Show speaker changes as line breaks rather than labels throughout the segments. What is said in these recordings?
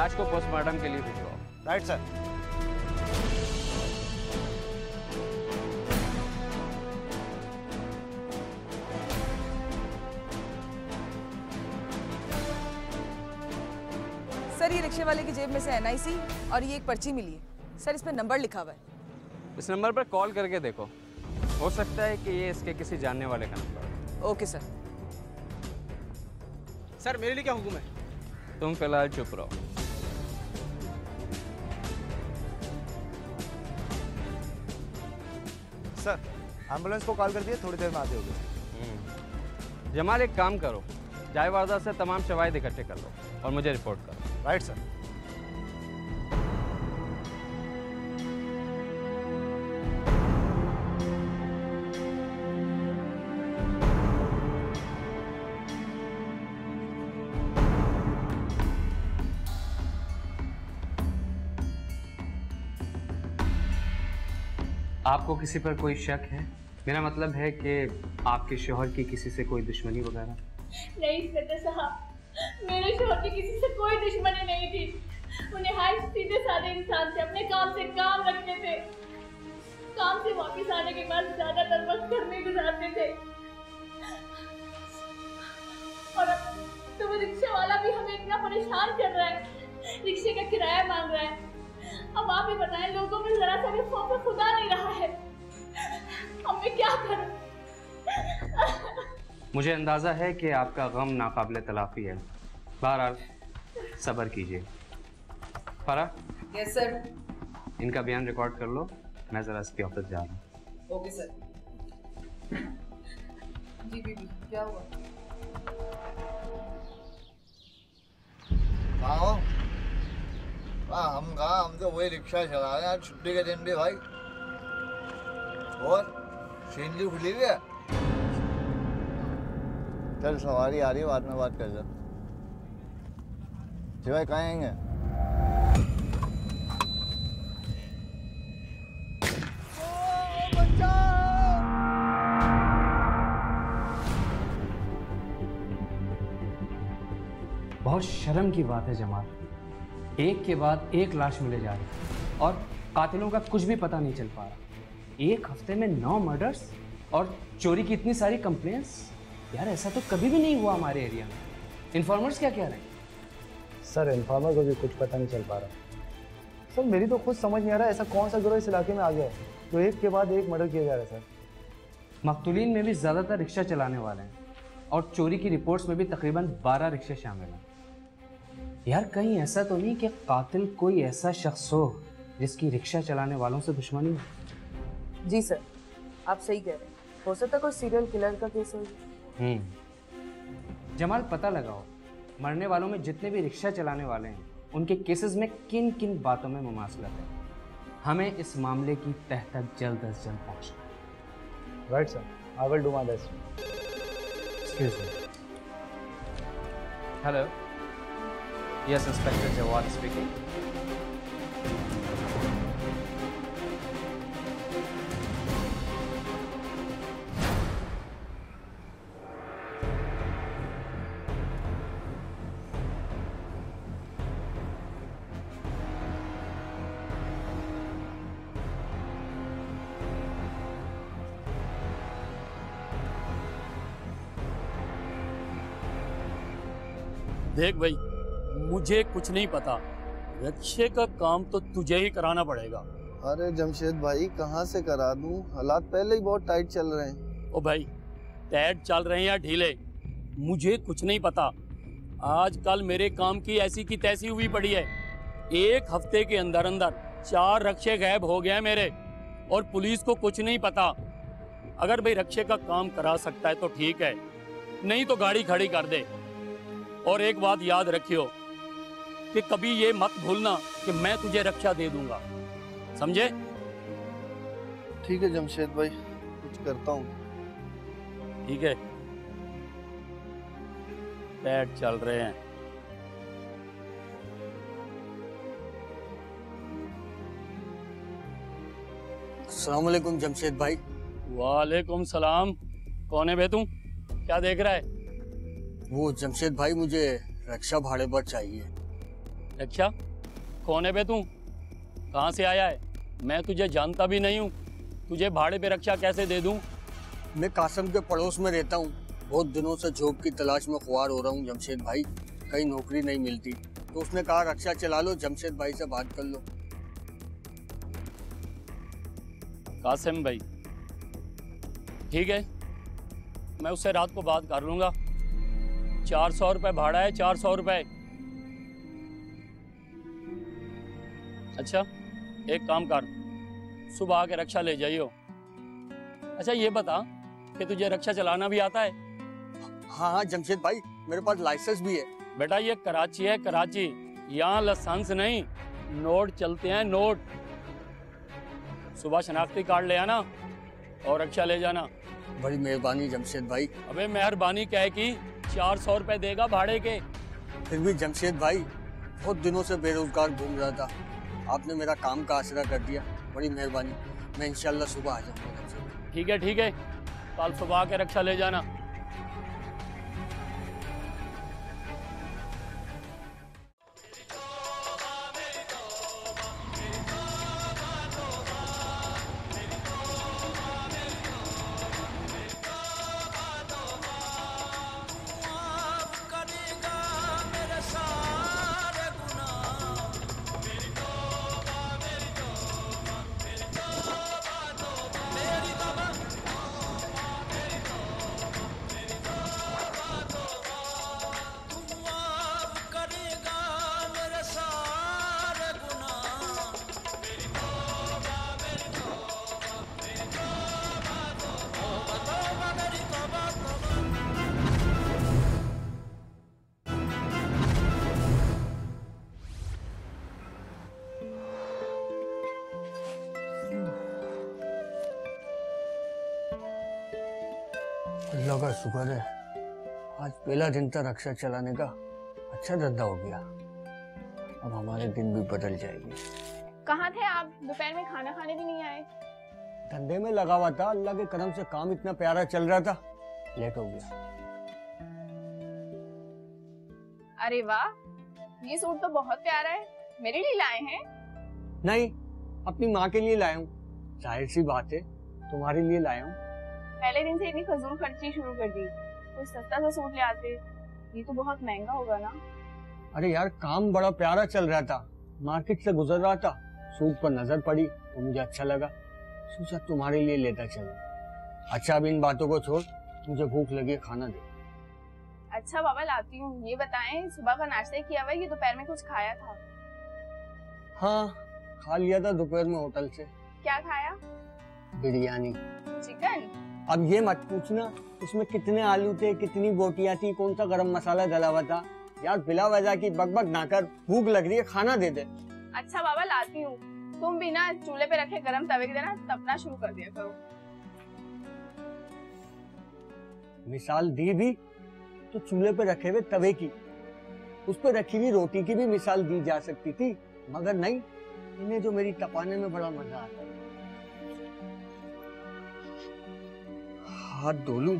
लाश को पोस्टमार्टम के लिए भिजवाओ।
Right sir.
सर ये रिक्शे वाले की जेब में से एनआईसी और ये एक पर्ची मिली है सर, इस पर नंबर लिखा हुआ है।
इस नंबर पर कॉल करके देखो, हो सकता है कि ये इसके किसी जानने वाले का नंबर हो।
Okay sir.
सर मेरे लिए क्या हुक्म है?
तुम फिलहाल चुप रहो।
सर एम्बुलेंस को कॉल कर दिए, थोड़ी देर में आते होगे।
जमाल एक काम करो, जाए वारदात से तमाम शवाहिद इकट्ठे कर लो और मुझे रिपोर्ट करो।
Right sir.
आपको किसी पर कोई शक है? मेरा मतलब है कि आपके शौहर की किसी से कोई दुश्मनी वगैरह?
नहीं इंस्पेक्टर साहब, मेरे शौहर की किसी से कोई दुश्मनी नहीं थी। उन्हें हाय सीधे साधे इंसान थे, अपने काम से काम रखते थे। काम से वापस आने के बाद ज्यादातर वक्त घर में गुजारते थे। और अब तो वो रिक्शा वाला भी हमें इतना परेशान कर रहा है, रिक्शे का किराया मांग रहा है। अब आप ही बताएं, लोगों में जरा सा भी खौफ खुदा नहीं रहा है, अब मैं क्या करूं?
मुझे अंदाजा है कि आपका गम नाकाबिले तलाफी है। बहरहाल सब्र कीजिए। फराह।
Yes sir.
इनका बयान रिकॉर्ड कर लो, मैं जरा इसके ऑफिस जा रहा हूँ।
Okay sir. जी बीबी क्या हुआ?
हम तो वही रिक्शा चला रहे हैं, छुट्टी के दिन भी भाई। और सीनरी खुली हुई है। चल सवारी आ रही है, बाद में बात कर जा। जी भाई कहाँ आएंगे?
बहुत शर्म की बात है जमाल, एक के बाद एक लाश मिले जा रही और कातिलों का कुछ भी पता नहीं चल पा रहा। एक हफ्ते में 9 मर्डर्स और चोरी की इतनी सारी कंप्लेंट्स। यार ऐसा तो कभी भी नहीं हुआ हमारे एरिया में। इन्फॉर्मर्स क्या कह रहे हैं?
सर इन्फॉर्मर को भी कुछ पता नहीं चल पा रहा। सर मेरी तो खुद समझ नहीं आ रहा ऐसा कौन सा गिरोह इस इलाके में आ गया है तो एक के बाद एक मर्डर किया जा रहा है। सर
मकतूलीन में भी ज़्यादातर रिक्शा चलाने वाले हैं और चोरी की रिपोर्ट्स में भी तकरीबन 12 रिक्शे शामिल हैं। यार कहीं ऐसा तो नहीं कि कातिल कोई ऐसा शख्स हो जिसकी रिक्शा चलाने वालों से दुश्मनी हो?
जी सर आप सही कह रहे हैं, हो सकता है कोई सीरियल किलर का केस हो।
जमाल पता लगाओ, मरने वालों में जितने भी रिक्शा चलाने वाले हैं उनके केसेस में किन किन बातों में मुमासलत है। हमें इस मामले की तह तक जल्द अज जल्द पहुंचना है।
Right sir, I will do my best.
Excuse me. Hello, yes inspector Jawad speaking.
देख भाई, मुझे कुछ नहीं पता, रिक्शे का काम तो तुझे ही कराना पड़ेगा।
अरे जमशेद भाई कहाँ से करा दूं, हालात पहले ही बहुत टाइट चल रहे हैं।
ओ भाई, टाइट चल रहे हैं या ढीले, मुझे कुछ नहीं पता। आजकल मेरे काम की ऐसी की तैसी हुई पड़ी है। एक हफ्ते के अंदर अंदर 4 रिक्शे गायब हो गए हैं मेरे और पुलिस को कुछ नहीं पता। अगर भाई रिक्शे का काम करा सकता है तो ठीक है, नहीं तो गाड़ी खड़ी कर दे। और एक बात याद रखियो कि कभी ये मत भूलना कि मैं तुझे रक्षा दे दूंगा, समझे?
ठीक है जमशेद भाई, कुछ करता हूँ।
ठीक है, टाइट चल रहे हैं।
अस्सलाम वालेकुम जमशेद भाई।
वालेकुम सलाम। कौन है बे तू? क्या देख रहा है?
वो जमशेद भाई मुझे रक्षा भाड़े पर चाहिए।
रक्षा, कौन है बे तू? कहाँ से आया है? मैं तुझे जानता भी नहीं हूँ। तुझे भाड़े पे रक्षा कैसे दे दूँ?
मैं कासम के पड़ोस में रहता हूँ। बहुत दिनों से जॉब की तलाश में खुआर हो रहा हूँ जमशेद भाई। कहीं नौकरी नहीं मिलती तो उसने कहा रक्षा चला लो, जमशेद भाई से बात कर लो।
कासिम भाई, ठीक है, मैं उससे रात को बात कर लूँगा। 400 रुपये भाड़ा है, 400 रुपये। अच्छा, एक काम कर, सुबह आके रक्षा ले जाइयो। अच्छा ये बता कि तुझे रक्षा चलाना भी आता है?
हाँ हाँ जमशेद भाई, मेरे पास लाइसेंस भी है।
बेटा ये कराची है, कराची। यहाँ लाइसेंस नहीं, नोट चलते हैं, नोट। सुबह शनाख्ती कार्ड ले आना और रक्षा ले जाना।
बड़ी मेहरबानी जमशेद भाई।
अबे मेहरबानी क्या है कि 400 रुपये देगा भाड़े के।
फिर भी जमशेद भाई, बहुत दिनों से बेरोजगार घूम रहा था, आपने मेरा काम का आसरा कर दिया, बड़ी मेहरबानी। मैं इंशाल्लाह सुबह आ जाऊंगा जमशेद।
ठीक है ठीक है, कल सुबह आके रक्षा ले जाना।
अल्लाह का शुक्र है, आज पहला दिन था रक्षा चलाने का। अच्छा धंधा हो गया, अब हमारे दिन भी बदल जाएंगे।
कहाँ थे आप? दोपहर में खाना खाने भी नहीं आए।
धंधे में लगा हुआ था, अल्लाह के करम से काम इतना प्यारा चल रहा था, लेट हो गया।
अरे वाह, ये सूट तो बहुत प्यारा है, मेरे लिए लाए हैं?
नहीं, अपनी माँ के लिए लाया हूँ। जाहिर सी बात है, तुम्हारे लिए लाया हूँ।
पहले दिन से इतनी फजूल खर्ची शुरू कर दी। कोई सस्ता सा सूट ले आते, ये तो बहुत महंगा होगा ना।
अरे यार, काम बड़ा प्यारा चल रहा था, मार्केट से गुजर रहा था, सूट पर नजर पड़ी तो मुझे अच्छा लगा, सोचा तुम्हारे लिए लेता चलो। अच्छा अब इन बातों को छोड़, मुझे भूख लगी है, खाना दे।
अच्छा बाबा लाती हूँ। ये बताएं, सुबह का नाश्ता किया हुआ है कि दोपहर में कुछ खाया था?
हाँ, खा लिया था दोपहर में होटल से।
क्या खाया?
बिरयानी।
चिकन?
अब ये मत पूछना उसमें कितने आलू थे, कितनी बोटियां थी, कौन सा गरम मसाला डला हुआ था। यार बिला वजह की बकबक ना कर, भूख लग रही है, खाना दे दे।
अच्छा बाबा लाती हूँ। तुम भी ना चूल्हे पे रखे गरम तवे की तरह तपना शुरू कर दिया करो।
मिसाल दी भी तो चूल्हे पे रखे हुए तवे की, उस पे रखी हुई रोटी की भी मिसाल दी जा सकती थी, मगर नहीं, इन्हें जो मेरी तपाने में बड़ा मजा आता है। हाथ धो लूं,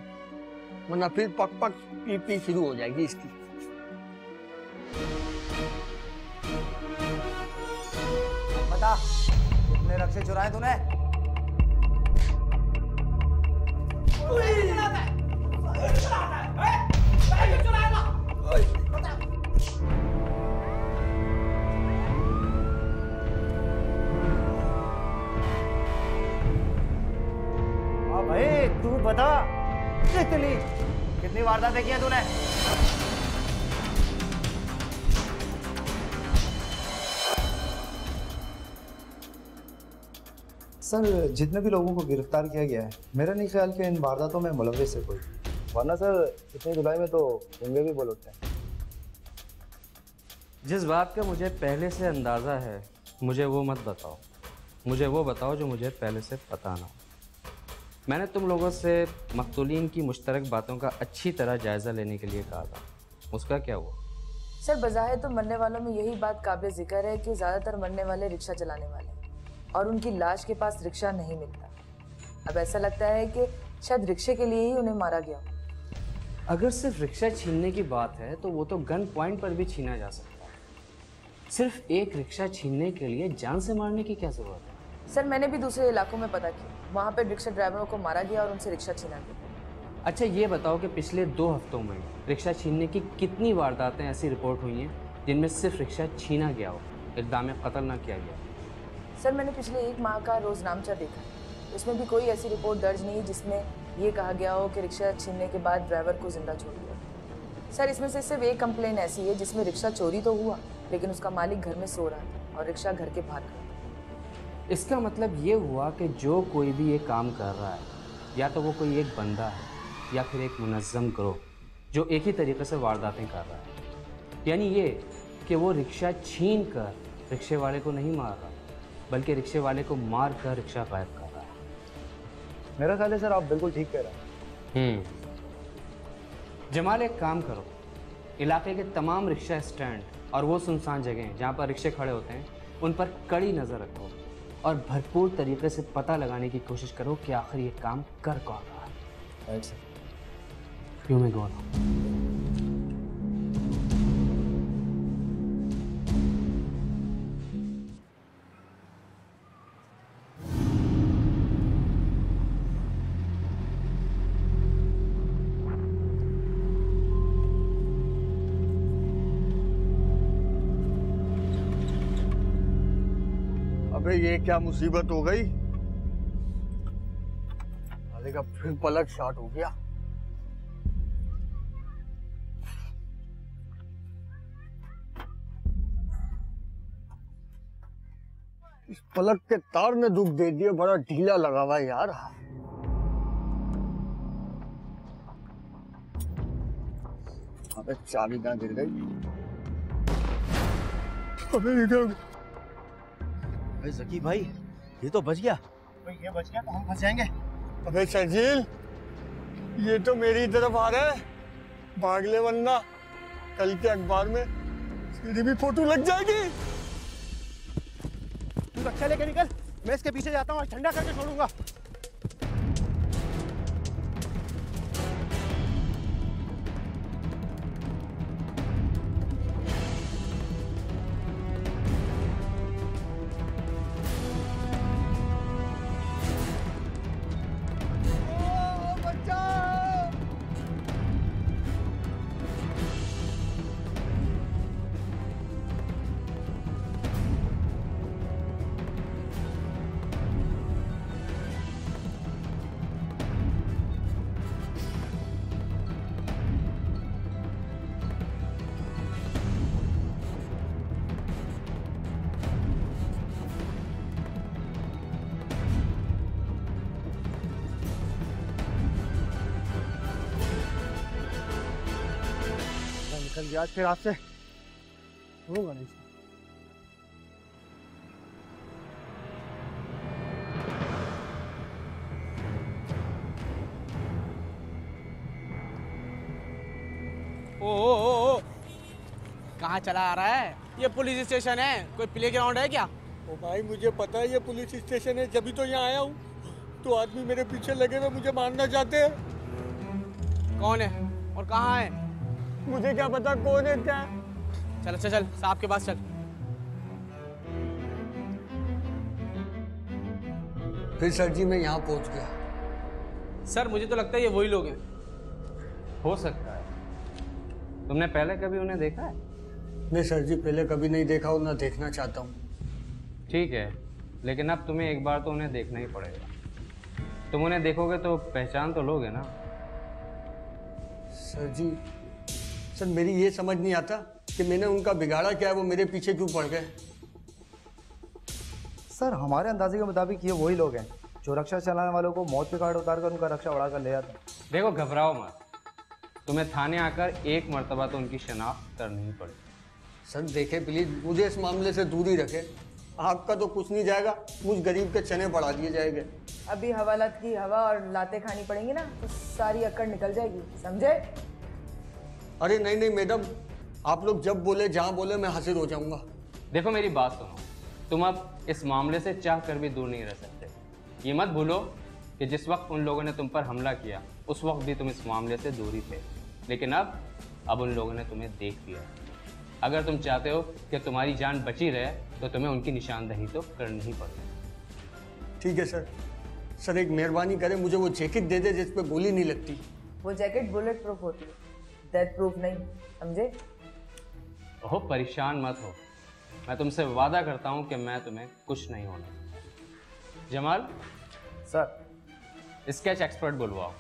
वरना फिर पक पक पी पी शुरू हो जाएगी इसकी।
बता, कितने रक्षे चुराए तूने? भाई तू बता, कितनी वारदातें की हैं तूने?
सर जितने भी लोगों को गिरफ्तार किया गया है, मेरा नहीं ख्याल कि इन वारदातों में मुलव्विस है कोई, वरना सर इतनी जुलाई में तो गुंगे भी बोल उठते हैं।
जिस बात का मुझे पहले से अंदाज़ा है, मुझे वो मत बताओ, मुझे वो बताओ जो मुझे पहले से पता ना हो। मैंने तुम लोगों से मकतूलीन की मुश्तरक बातों का अच्छी तरह जायज़ा लेने के लिए कहा था, उसका क्या हुआ?
सर बज़ाहिर तो मरने वालों में यही बात काबिल जिक्र है कि ज़्यादातर मरने वाले रिक्शा चलाने वाले हैं और उनकी लाश के पास रिक्शा नहीं मिलता। अब ऐसा लगता है कि शायद रिक्शे के लिए ही उन्हें मारा गया।
अगर सिर्फ रिक्शा छीनने की बात है तो वो तो गन पॉइंट पर भी छीना जा सकता है। सिर्फ एक रिक्शा छीनने के लिए जान से मारने की क्या जरूरत है?
सर मैंने भी दूसरे इलाकों में पता किया, वहाँ पे रिक्शा ड्राइवरों को मारा गया और उनसे रिक्शा छीना गया।
अच्छा ये बताओ कि पिछले 2 हफ्तों में रिक्शा छीनने की कितनी वारदातें ऐसी रिपोर्ट हुई हैं जिनमें सिर्फ रिक्शा छीना गया हो, इक़दाम कत्ल ना किया गया?
सर मैंने पिछले 1 माह का रोजनामचा देखा, उसमें भी कोई ऐसी रिपोर्ट दर्ज नहीं जिसमें ये कहा गया हो कि रिक्शा छीनने के बाद ड्राइवर को जिंदा छोड़ दिया। सर इसमें से सिर्फ एक कंप्लेन ऐसी है जिसमें रिक्शा चोरी तो हुआ लेकिन उसका मालिक घर में सो रहा था और रिक्शा घर के बाहर खड़ा था।
इसका मतलब ये हुआ कि जो कोई भी ये काम कर रहा है या तो वो कोई एक बंदा है या फिर एक मुनज़्ज़म गिरोह जो एक ही तरीके से वारदातें कर रहा है। यानी ये कि वो रिक्शा छीन कर रिक्शे वाले को नहीं मार रहा बल्कि रिक्शे वाले को मार कर रिक्शा गायब कर रहा है।
मेरा ख्याल है सर आप बिल्कुल ठीक कह रहे हैं।
जमाल एक काम करो, इलाके के तमाम रिक्शा स्टैंड और वो सुनसान जगह जहाँ पर रिक्शे खड़े होते हैं उन पर कड़ी नज़र रखो और भरपूर तरीके से पता लगाने की कोशिश करो कि आखिर ये काम कर कौन रहा है।
Right sir.
You may go now.
अबे ये क्या मुसीबत हो गई? साले का फिर पलट शॉर्ट हो गया। इस पलक के तार ने दुख दे दिया, बड़ा ढीला लगा हुआ है यार। अबे चाबी कहाँ गिर गई? अबे
अरे जकी भाई ये तो बच गया। भाई ये बच गया तो हम फंस जाएंगे।
अबे शर्जील ये तो मेरी तरफ आ रहा है, भाग ले वरना कल के अखबार में तेरी भी फोटो लग जाएगी।
तू रक्षा लेके निकल, मैं इसके पीछे जाता हूँ, आज ठंडा करके छोड़ूंगा। निकल गया आज फिर आपसे होगा नहीं।
ओ कहाँ चला आ रहा है? ये पुलिस स्टेशन है, कोई प्ले ग्राउंड है क्या?
ओ भाई मुझे पता है ये पुलिस स्टेशन है, जब भी तो यहाँ आया हूँ। तो आदमी मेरे पीछे लगे हुए मुझे मारना चाहते हैं।
कौन है और कहाँ है?
मुझे क्या पता कौन है क्या?
चल चल चल साहब के पास चल।
फिर सर जी मैं यहाँ पहुँच गया।
सर मुझे तो लगता है ये वही लोग हैं।
हो सकता है। तुमने पहले कभी उन्हें देखा है?
नहीं सर जी, पहले कभी नहीं देखा और ना देखना चाहता हूँ।
ठीक है, लेकिन अब तुम्हें एक बार तो उन्हें देखना ही पड़ेगा। तुम उन्हें देखोगे तो पहचान तो लोगे ना?
सर जी, सर मेरी ये समझ नहीं आता कि मैंने उनका बिगाड़ा क्या है, वो मेरे पीछे क्यों पड़ गए?
सर हमारे अंदाजे के मुताबिक ये वही लोग हैं जो रक्षा चलाने वालों को मौत के घाट उतार कर उनका रक्षा उड़ा कर ले जाते हैं।
देखो घबराओ मत, तुम्हें थाने आकर एक मर्तबा तो उनकी शनाख्त करनी ही पड़ेगी।
सर देखे प्लीज, मुझे इस मामले से दूर ही रखे। आपका तो कुछ नहीं जाएगा, मुझ गरीब के चने बढ़ा दिए जाएंगे।
अभी हवालात की हवा और लातें खानी पड़ेंगी ना तो सारी अक्कड़ निकल जाएगी, समझे?
अरे नहीं नहीं मैडम, आप लोग जब बोले जहाँ बोले मैं हाजिर हो जाऊंगा।
देखो मेरी बात सुनो, तुम अब इस मामले से चाह कर भी दूर नहीं रह सकते। ये मत भूलो कि जिस वक्त उन लोगों ने तुम पर हमला किया उस वक्त भी तुम इस मामले से दूर ही थे, लेकिन अब उन लोगों ने तुम्हें देख लिया। अगर तुम चाहते हो कि तुम्हारी जान बची रहे तो तुम्हें उनकी निशानदही तो करनी ही पड़ेगी।
ठीक है सर। सर एक मेहरबानी करें, मुझे वो जैकेट दे दे जिस पे गोली नहीं लगती।
वो जैकेट बुलेट प्रूफ होती है, डेथ प्रूफ नहीं, समझे?
ओह परेशान मत हो, मैं तुमसे वादा करता हूँ कि मैं तुम्हें कुछ नहीं होने दूंगा। जमाल
सर,
स्केच एक्सपर्ट बुलवाओ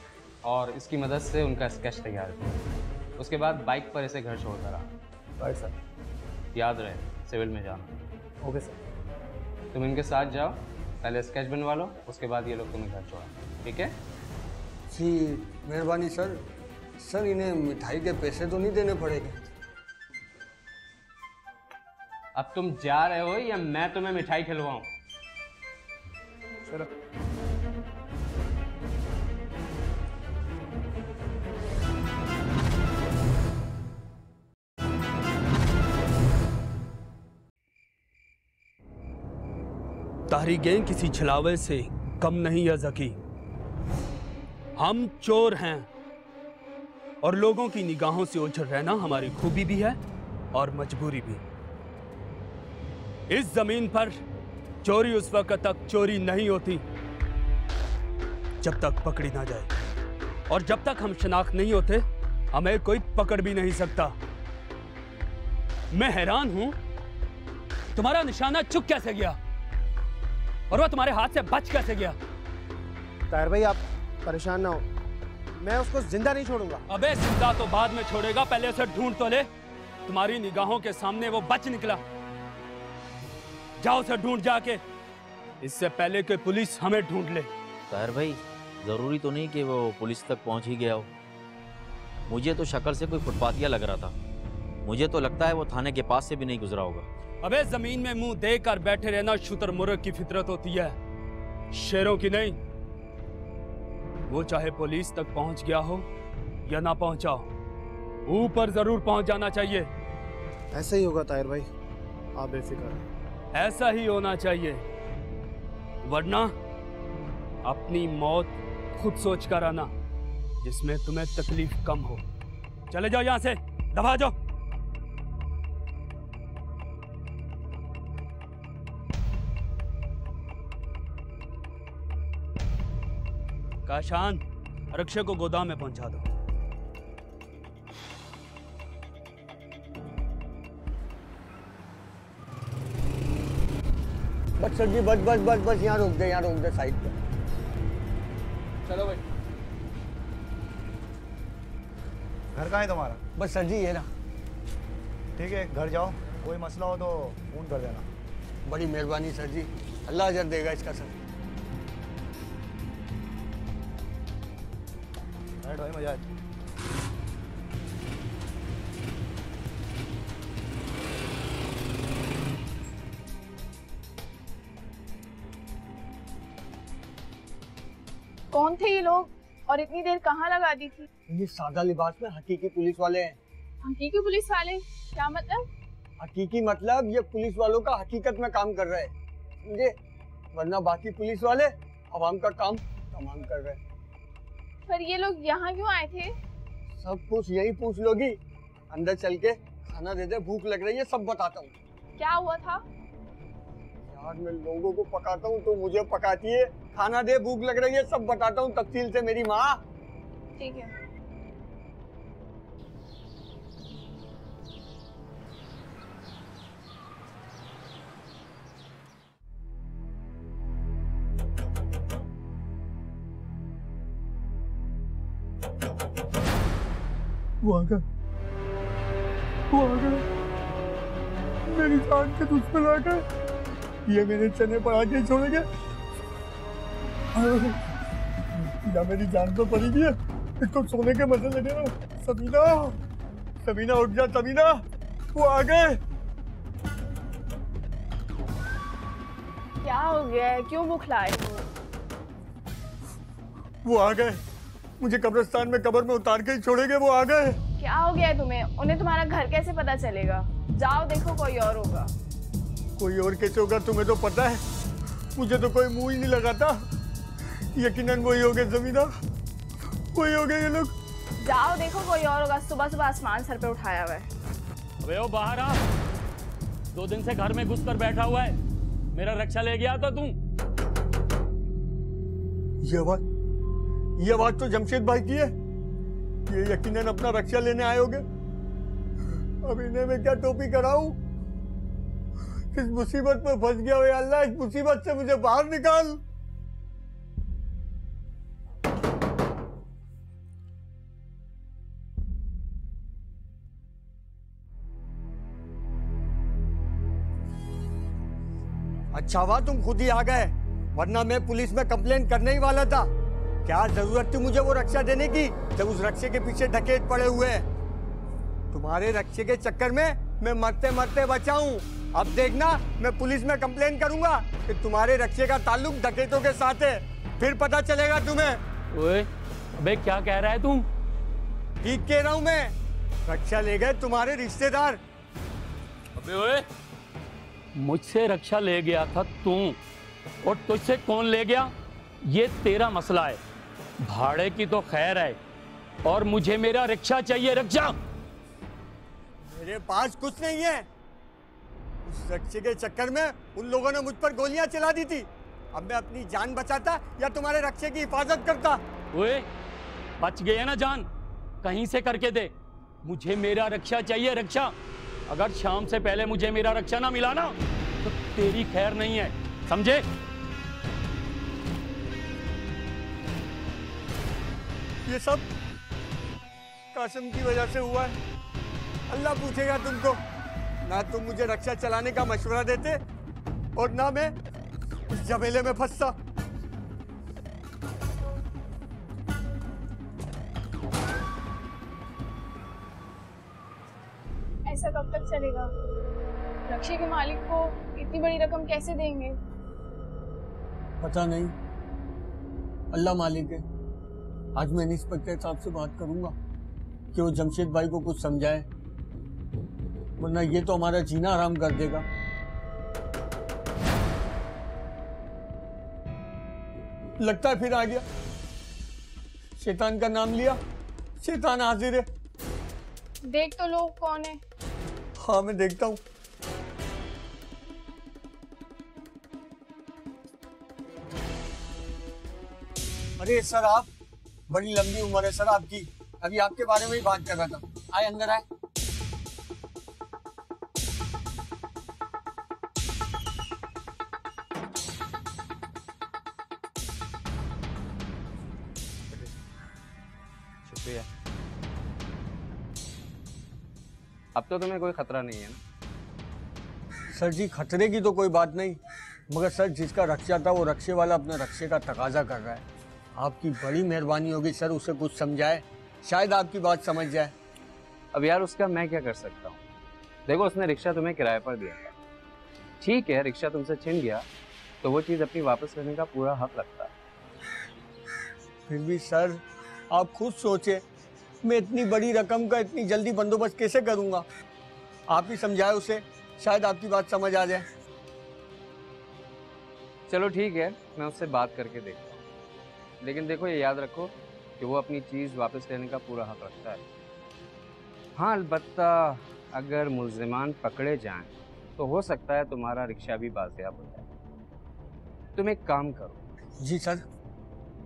और इसकी मदद से उनका स्केच तैयार करो। उसके बाद बाइक पर इसे घर छोड़ कर आओ।
Right sir.
याद रहे सिविल में जाना।
Okay sir.
तुम इनके साथ जाओ, पहले स्केच बनवा लो, उसके बाद ये लोग तुम्हें घर छोड़ा, ठीक है?
जी मेहरबानी सर। सर इन्हें मिठाई के पैसे तो नहीं देने पड़ेंगे?
अब तुम जा रहे हो या मैं तुम्हें मिठाई खिलवाऊं?
चलो।
ताहरीगें किसी छलावे से कम नहीं है ज़की। हम चोर हैं और लोगों की निगाहों से ओझल रहना हमारी खूबी भी है और मजबूरी भी। इस जमीन पर चोरी उस वक्त तक चोरी नहीं होती जब तक पकड़ी ना जाए, और जब तक हम शनाख्त नहीं होते हमें कोई पकड़ भी नहीं सकता। मैं हैरान हूं तुम्हारा निशाना चुक कैसे गया और वह तुम्हारे हाथ से बच कैसे गया?
ताहिर भाई आप परेशान ना हो, मैं उसको जिंदा नहीं छोड़ूंगा।
अबे जिंदा तो बाद में छोड़ेगा, पहले उसे ढूंढ तो ले। तुम्हारी निगाहों के सामने वो बच निकला, जाओ उसे ढूंढ जाके, इससे पहले कि पुलिस हमें ढूंढ ले।
ताहिर भाई जरूरी तो नहीं कि वो पुलिस तक पहुंच ही गया हो। मुझे तो शक्ल से कोई फुटपातिया लग रहा था। मुझे तो लगता है वो थाने के पास से भी नहीं गुजरा होगा।
अबे जमीन में मुंह देकर बैठे रहना शुतुरमुर्ग की फितरत होती है, शेरों की नहीं। वो चाहे पुलिस तक पहुंच गया हो या ना पहुंचा हो, ऊपर जरूर पहुंच जाना चाहिए।
ऐसा ही होगा ताहिर भाई, आप बेफिक्र।
ऐसा ही होना चाहिए, वरना अपनी मौत खुद सोच कर आना जिसमें तुम्हें तकलीफ कम हो। चले जाओ यहां से, दबा जाओ। काशान, रक्षे को गोदाम में पहुंचा दो।
बस सर जी, बस बस बस बस, यहाँ रोक दे, यहाँ रोक दे साइड पे।
चलो भाई।
घर कहाँ है तुम्हारा?
बस सर जी ये ना।
ठीक है, घर जाओ, कोई मसला हो तो फोन कर देना।
बड़ी मेहरबानी सर जी, अल्लाह अजर देगा इसका सर।
बैठ भाई, मजा आए।
कौन थे ये लोग और इतनी देर कहाँ लगा दी थी?
ये सादा लिबास में हकीकी पुलिस वाले हैं।
हकीकी पुलिस वाले? क्या मतलब?
हकीकी मतलब ये पुलिस वालों का हकीकत में काम कर रहे हैं, समझे? वरना बाकी पुलिस वाले आवाम का काम तमाम कर रहे हैं।
पर ये लोग यहाँ क्यों आए थे?
सब कुछ यही पूछ लोगी, अंदर चल के खाना दे दे, भूख लग रही है, सब बताता हूँ।
क्या हुआ था?
यार मैं लोगों को पकाता हूँ तो मुझे पकाती है, खाना दे, भूख लग रही है, सब बताता हूँ तफसील से मेरी माँ।
ठीक है।
वो आ गए, वो आ गए, मेरी जान के दुश्मन आ गए। ये मेरे चने पड़ा के छोड़ेंगे या मेरी जान तो पड़ी है, इसको सोने के मजे लगे ना। सबीना, सबीना उठ जा, सबीना, वो आ गए।
क्या हो गया है? क्यों बुखलाए हो?
वो आ गए, मुझे कब्रिस्तान में कब्र में उतार के ही छोड़ेंगे। वो आ गए।
क्या हो गया है तुम्हें? उन्हें तुम्हारा घर कैसे पता चलेगा? जाओ देखो, कोई और होगा।
कोई और कैसे होगा? तुम्हें तो पता है, मुझे तो कोई मुंह ही नहीं लगाता। यकीनन वही हो गए जमीना, वही हो गए ये लोग।
जाओ देखो, कोई और होगा। सुबह सुबह आसमान सर पे उठाया हुआ है।
अबे ओ बाहर आ। 2 दिन से घर में घुस कर बैठा हुआ है। मेरा रक्षा ले गया था तू।
ये बात तो जमशेद भाई की है। ये यकीनन अपना रक्षा लेने आए होगे। अब इन्हें मैं क्या टोपी कराऊं? किस मुसीबत में फंस गया हो अल्लाह, इस मुसीबत से मुझे बाहर निकाल। अच्छा हुआ तुम खुद ही आ गए, वरना मैं पुलिस में कंप्लेंट करने ही वाला था। क्या जरूरत थी मुझे वो रक्षा देने की, जब उस रक्षे के पीछे डकैत पड़े हुए हैं। तुम्हारे रक्षे के चक्कर में मैं मरते मरते बचा हूं। अब देखना, मैं पुलिस में कंप्लेंट करूंगा कि तुम्हारे रक्षे का ताल्लुक डकैतों के साथ है, फिर पता चलेगा तुम्हें।
ओए, अबे क्या कह रहा है तुम?
ठीक कह रहा हूं मैं। रक्षा ले गए तुम्हारे रिश्तेदार।
अबे ओए, मुझसे रक्षा ले गया था तू, और तुझसे कौन ले गया ये तेरा मसला है। भाड़े की तो खैर है, और मुझे मेरा रक्षा चाहिए, रक्षा।
मेरे पास कुछ नहीं है। उस रक्षे के चक्कर में उन लोगों ने मुझ पर गोलियां चला दी थी। अब मैं अपनी जान बचाता या तुम्हारे रक्षे की हिफाजत करता?
ओए, बच गए ना जान, कहीं से करके दे। मुझे मेरा रक्षा चाहिए, रक्षा। अगर शाम से पहले मुझे मेरा रक्षा ना मिला ना, तो तेरी खैर नहीं है, समझे?
ये सब कासिम की वजह से हुआ है। अल्लाह पूछेगा तुमको। ना तुम मुझे रक्षा चलाने का मशवरा देते, और ना मैं उस झमेले में फंसता।
ऐसा कब तक चलेगा? रक्षे के मालिक को इतनी बड़ी रकम कैसे देंगे?
पता नहीं, अल्लाह मालिक है। आज मैं इंस्पेक्टर साहब से बात करूंगा कि वो जमशेद भाई को कुछ समझाए, वरना ये तो हमारा जीना आराम कर देगा। लगता है फिर आ गया। शैतान का नाम लिया, शैतान हाजिर है।
देख तो लो कौन है।
हाँ, मैं देखता हूँ। अरे सर, आप बड़ी लंबी उम्र है सर आपकी। अभी आपके बारे में ही बात कर रहा था। आए, अंदर आए।
शुक्रिया। अब तो तुम्हें कोई खतरा नहीं है ना?
सर जी, खतरे की तो कोई बात नहीं, मगर सर जिसका रक्षा था वो रक्षे वाला अपने रक्षे का तकाजा कर रहा है। आपकी बड़ी मेहरबानी होगी सर, उसे कुछ समझाए, शायद आपकी बात समझ जाए।
अब यार उसका मैं क्या कर सकता हूँ? देखो, उसने रिक्शा तुम्हें किराए पर दिया था, ठीक है। रिक्शा तुमसे छिन गया तो वो चीज़ अपनी वापस लेने का पूरा हक रखता है।
फिर भी सर, आप खुद सोचे, मैं इतनी बड़ी रकम का इतनी जल्दी बंदोबस्त कैसे करूँगा? आप ही समझाए उसे, शायद आपकी बात समझ आ जाए।
चलो ठीक है, मैं उससे बात करके देखता हूँ, लेकिन देखो ये याद रखो कि वो अपनी चीज़ वापस लेने का पूरा हक रखता है। हाँ, अलबत्ता अगर मुल्ज़िमान पकड़े जाएं तो हो सकता है तुम्हारा रिक्शा भी बाज़ियाब हो जाए। तुम एक काम करो।
जी सर।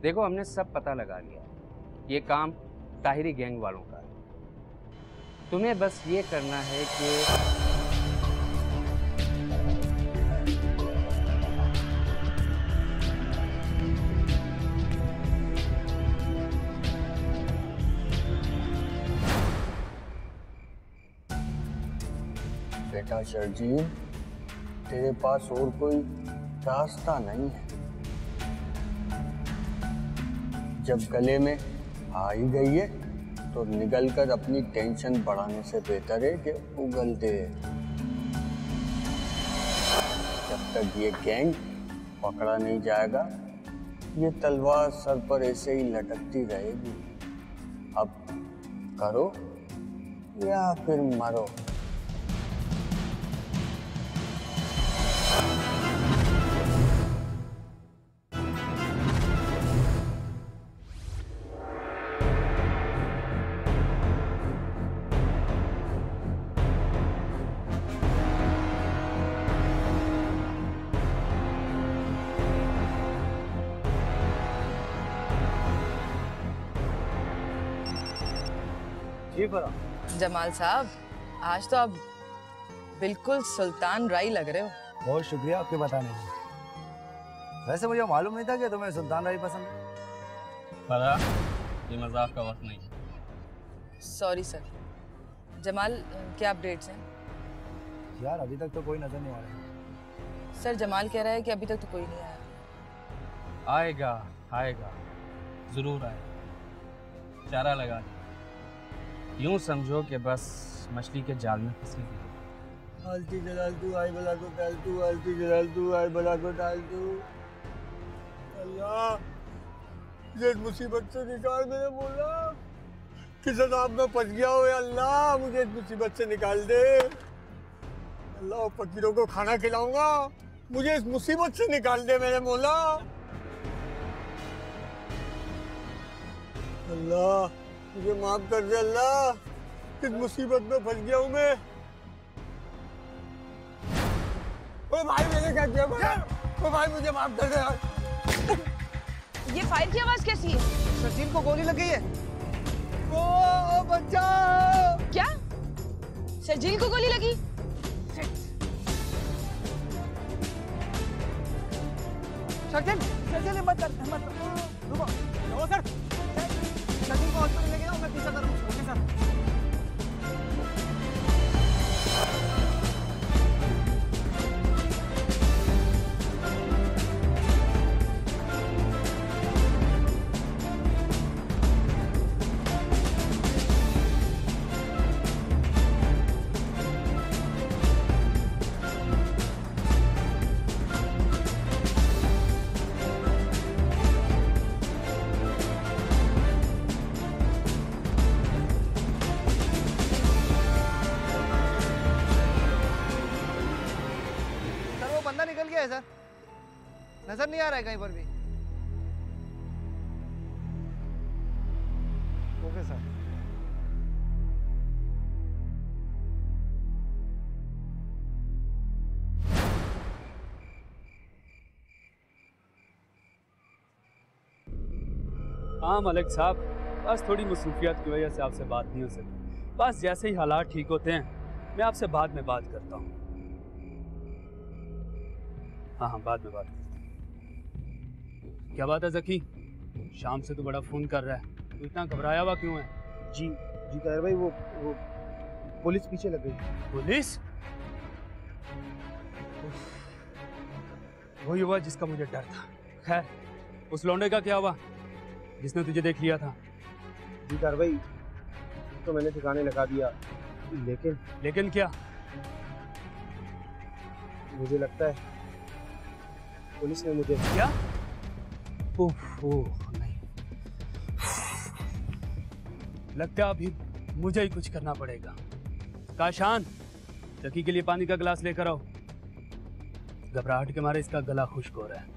देखो, हमने सब पता लगा लिया, ये काम ताहिरी गैंग वालों का है। तुम्हें बस ये करना है कि
बेटा शर्जील, तेरे पास और कोई रास्ता नहीं है। जब गले में आ ही गई है तो निगल कर अपनी टेंशन बढ़ाने से बेहतर है कि उगल दे। जब तक ये गैंग पकड़ा नहीं जाएगा, ये तलवार सर पर ऐसे ही लटकती रहेगी। अब करो या फिर मरो।
जी फरहान।
जमाल साहब, आज तो आप बिल्कुल सुल्तान राई लग रहे हो।
बहुत शुक्रिया आपके बताने का। वैसे मुझे मालूम नहीं था कि तुम्हें सुल्तान राई पसंद है।
फरहान, ये मजाक का वक्त नहीं।
Sorry sir. जमाल, क्या अपडेट्स हैं?
यार अभी तक तो कोई नजर नहीं आ रहा।
सर, जमाल कह रहा है कि अभी तक तो कोई नहीं आया।
आएगा आएगा, ज़रूर आएगा। चारा लगा दे। यूं समझो कि बस मछली के जाल में फंसी हुई।
आलती जलाल तू आई बला को टाल तू, आलती जलाल तू आई बला को टाल तू। अल्लाह, ये मुसीबत से निकाल। मैंने बोला किस अदाब में फंस गया हो अल्लाह, मुझे इस मुसीबत से निकाल दे अल्लाह। फकीरों को खाना खिलाऊंगा, मुझे इस मुसीबत से निकाल दे मेरे मौला। अल्लाह, मुझे माफ कर दे अल्लाह, इस मुसीबत में फंस गया हूँ मैं। ओ भाई, मैंने क्या किया भाई? ओ भाई, मुझे माफ कर दे यार।
ये फायर की आवाज कैसी है?
शर्जील को गोली लग गई है।
ओ बचाओ!
क्या? शर्जील को गोली लगी?
शर्जील हिम्मत कर, हिम्मत कर। रुको, जाओ सर। शर्जील को हॉस्पिटल लेके जाओ, मैं पीछे कर रहा हूँ। Okay sir. निकल गया है सर, नजर नहीं आ रहा है कहीं पर भी। Okay sir.
हाँ मलिक साहब, बस थोड़ी मसरूफियत की वजह से आपसे बात नहीं हो सकी। बस जैसे ही हालात ठीक होते हैं मैं आपसे बाद में बात करता हूँ। हाँ, बाद में बात करते हैं। क्या बात है ज़की, शाम से तो बड़ा फ़ोन कर रहा है, तू इतना घबराया हुआ क्यों है?
जी ताहिर भाई, वो पुलिस पीछे लग गई।
पुलिस? वही हुआ जिसका मुझे डर था। खैर, उस लौंडे का क्या हुआ जिसने तुझे देख लिया था?
जी ताहिर भाई, तो मैंने ठिकाने लगा दिया,
लेकिन क्या?
मुझे लगता है पुलिस ने मुझे।
क्या? ओह नहीं, लगता है अभी मुझे ही कुछ करना पड़ेगा। काशान, ज़की के लिए पानी का गिलास लेकर आओ। घबराहट के मारे इसका गला खुश्क हो रहा है।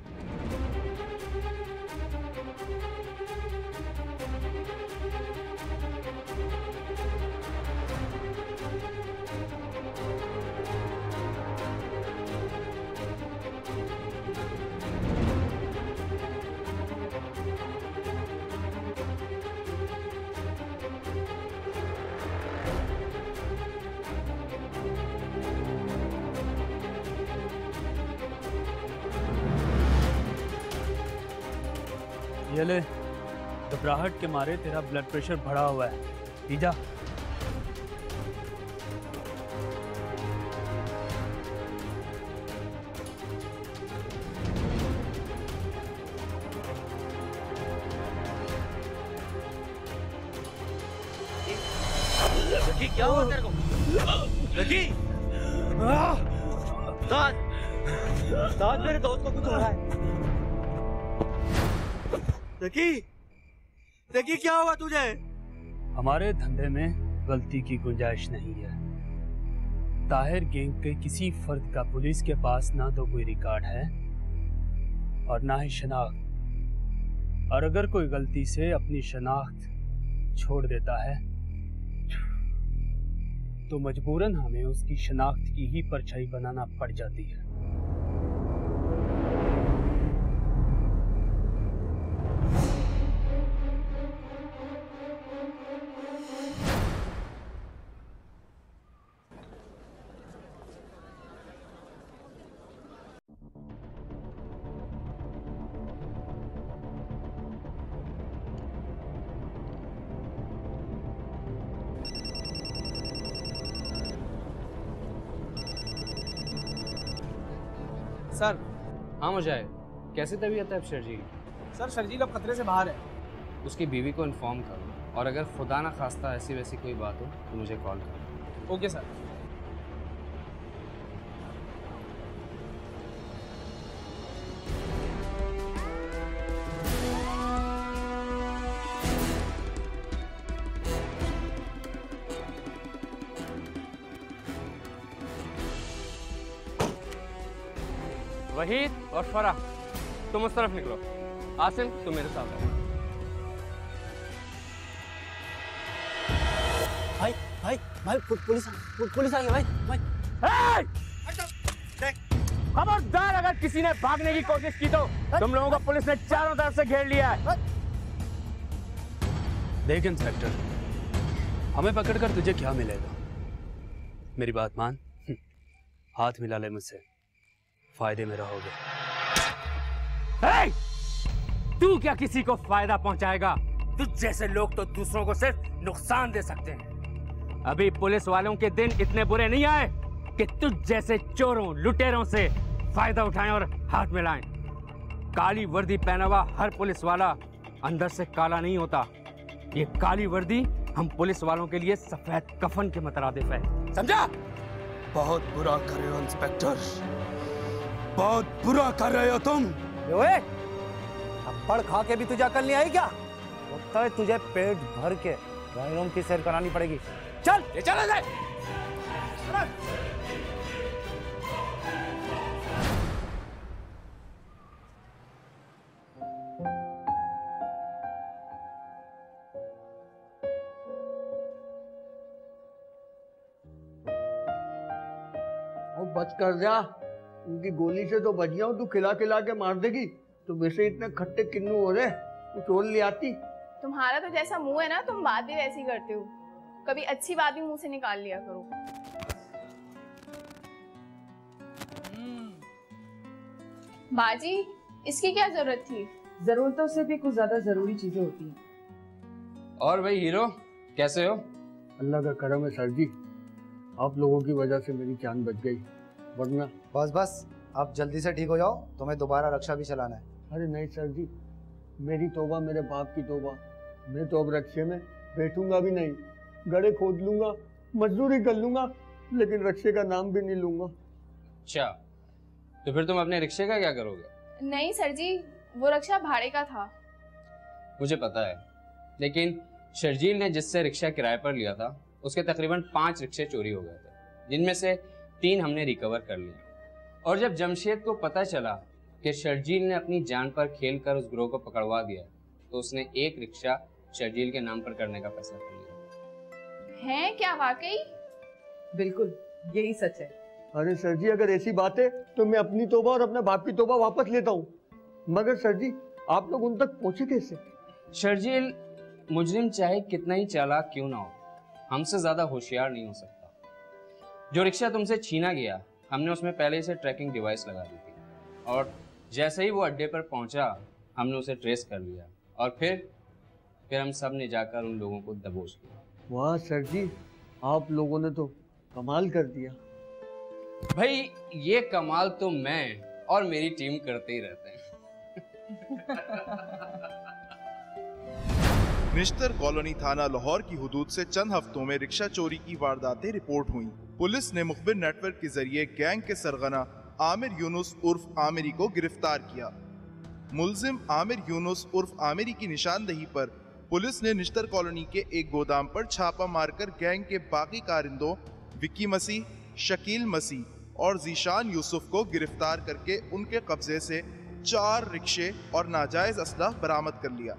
ये ले, घबराहट के मारे तेरा ब्लड प्रेशर बढ़ा हुआ है, पी जा।
ज़की, क्या हुआ तेरे को? ज़की! दाद मेरे दोस्त को कुछ हो रहा है। ज़की, क्या हुआ तुझे?
हमारे धंधे में गलती की गुंजाइश नहीं है। ताहिर गैंग के किसी फर्द का पुलिस के पास ना तो कोई रिकॉर्ड है और ना ही शनाख्त। और अगर कोई गलती से अपनी शनाख्त छोड़ देता है तो मजबूरन हमें उसकी शनाख्त की ही परछाई बनाना पड़ जाती है।
सर।
हाँ मुजाहिद, कैसी तबीयत है अब शर्जील?
सर शर्जील अब खतरे से बाहर है।
उसकी बीवी को इन्फॉर्म करो और अगर खुदा ना खास्ता ऐसी वैसी कोई बात हो तो मुझे कॉल करो।
Okay sir.
वहीद और फराह, तुम उस तरफ निकलो। आसिम, तुम मेरे साथ आओ।
भाई भाई भाई पुलिस आ गई भाई।
खबरदार, अगर किसी ने भागने की कोशिश की तो तुम लोगों को पुलिस ने चारों तरफ से घेर लिया है।
देख इंस्पेक्टर, हमें पकड़कर तुझे क्या मिलेगा? मेरी बात मान, हाथ मिला ले मुझसे, फायदे में रहोगे।
तू क्या किसी को फायदा पहुंचाएगा? तुझ जैसे लोग तो दूसरों को सिर्फ नुकसान दे सकते हैं। अभी पुलिस वालों के दिन इतने बुरे नहीं आए कि तुझ जैसे चोरों लुटेरों से फायदा उठाएं और हाथ मिलाएं। काली वर्दी पहना हुआ हर पुलिस वाला अंदर से काला नहीं होता। ये काली वर्दी हम पुलिस वालों के लिए सफेद कफन के मुतरादिफ है, समझा?
बहुत बुरा कर रहे हो इंस्पेक्टर, बहुत बुरा कर रहे हो तुम।
ओए, थप्पड़ खा के भी तुझे अकल नहीं आई क्या? लगता है तुझे पेट भर के ड्राइंग रूम की सैर करानी पड़ेगी। चल,
ये चलो जाए।
बच कर जा, उनकी गोली से तो बच गया हूँ। तू खिला खिला के मार देगी तो वैसे इतने खट्टे किन्नू हो रहे, कुछ और ले आती।
तुम्हारा तो जैसा मुंह है ना, तुम बात भी वैसी करते हो। कभी अच्छी बात भी मुंह से निकाल लिया करो। बाजी, इसकी क्या जरूरत थी?
जरूरतों से भी कुछ ज्यादा जरूरी चीजें होती हैं।
और भाई हीरो, कैसे हो?
अल्लाह का करम है सर जी, आप लोगों की वजह से मेरी जान बच गई, वरना।
बस बस, आप जल्दी से ठीक हो जाओ, तुम्हें दोबारा रक्षा भी चलाना है।
अरे नहीं सर जी, मेरी तौबा मेरे बाप की तौबा, मैं तो अब रक्षे में बैठूंगा भी नहीं, गड्ढे खोद लूंगा, मजदूरी कर लूंगा, लेकिन रक्षे का नाम भी नहीं लूंगा।
अच्छा, तो फिर तुम अपने रिक्शे का क्या करोगे?
नहीं सर जी, वो रक्षा भाड़े का था।
मुझे पता है, लेकिन शर्जील ने जिससे रिक्शा किराए पर लिया था उसके तकरीबन 5 रिक्शे चोरी हो गए थे, जिनमें से 3 हमने रिकवर कर लिया। और जब जमशेद को पता चला कि शर्जील ने अपनी जान पर खेलकर उस गिरोह को पकड़वा दिया, तो उसने एक रिक्शा शर्जील के नाम पर करने का फैसला कर लिया।
है क्या वाकई?
बिल्कुल, यही सच है।
अरे सर जी, अगर ऐसी बात है तो मैं अपनी तौबा और अपने बाप की तौबा वापस लेता हूँ। मगर सर जी, आप लोग उन तक पहुंचे कैसे?
शर्जील मुजरिम चाहे कितना ही चालाक क्यों ना हो, हमसे ज्यादा होशियार नहीं हो सकता। जो रिक्शा तुमसे छीना गया, हमने उसमें पहले से ट्रैकिंग डिवाइस लगा दी थी, और जैसे ही वो अड्डे पर पहुंचा हमने उसे ट्रेस कर लिया, और फिर हम सब ने जाकर उन लोगों को दबोच लिया।
वाह सर जी, आप लोगों ने तो कमाल कर दिया।
भाई, ये कमाल तो मैं और मेरी टीम करते ही रहते हैं।
निश्तर कॉलोनी थाना लाहौर की हुदूद से चंद हफ्तों में रिक्शा चोरी की वारदातें रिपोर्ट हुई। पुलिस ने मुखबिर नेटवर्क के जरिए गैंग के सरगना आमिर यूनुस उर्फ आमिरी को गिरफ्तार किया। मुलजिम आमिर यूनुस उर्फ आमिरी की निशानदही पर पुलिस ने निश्तर कॉलोनी के एक गोदाम पर छापा मारकर गैंग के बाकी कारिंदों विक्की मसीह, शकील मसीह और जीशान यूसुफ को गिरफ्तार करके उनके कब्जे से 4 रिक्शे और नाजायज असलाह बरामद कर लिया।